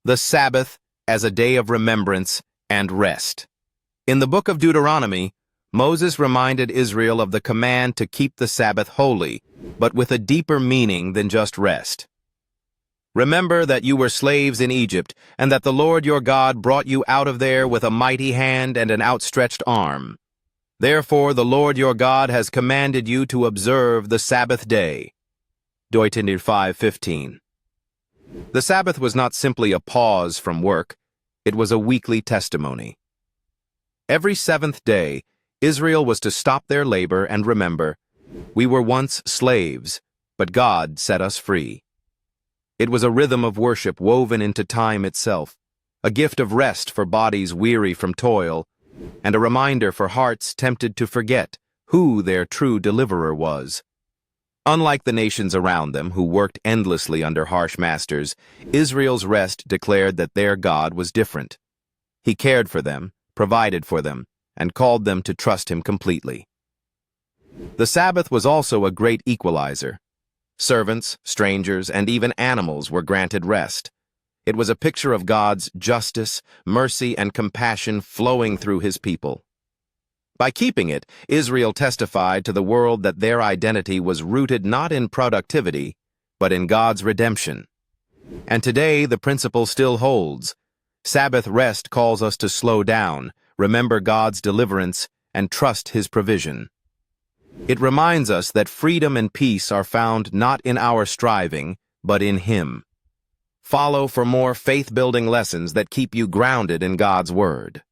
the Sabbath as a day of remembrance and rest. In the book of Deuteronomy, Moses reminded Israel of the command to keep the Sabbath holy, but with a deeper meaning than just rest. Remember that you were slaves in Egypt, and that the Lord your God brought you out of there with a mighty hand and an outstretched arm. Therefore the Lord your God has commanded you to observe the Sabbath day. Deuteronomy 5:15. The Sabbath was not simply a pause from work, it was a weekly testimony. Every seventh day, Israel was to stop their labor and remember, we were once slaves, but God set us free. It was a rhythm of worship woven into time itself, a gift of rest for bodies weary from toil, and a reminder for hearts tempted to forget who their true deliverer was. Unlike the nations around them, who worked endlessly under harsh masters, Israel's rest declared that their God was different. He cared for them, provided for them, and called them to trust him completely. The Sabbath was also a great equalizer. Servants, strangers, and even animals were granted rest. It was a picture of God's justice, mercy, and compassion flowing through his people. By keeping it, Israel testified to the world that their identity was rooted not in productivity, but in God's redemption. And today, the principle still holds. Sabbath rest calls us to slow down, remember God's deliverance, and trust his provision. It reminds us that freedom and peace are found not in our striving, but in him. Follow for more faith-building lessons that keep you grounded in God's word.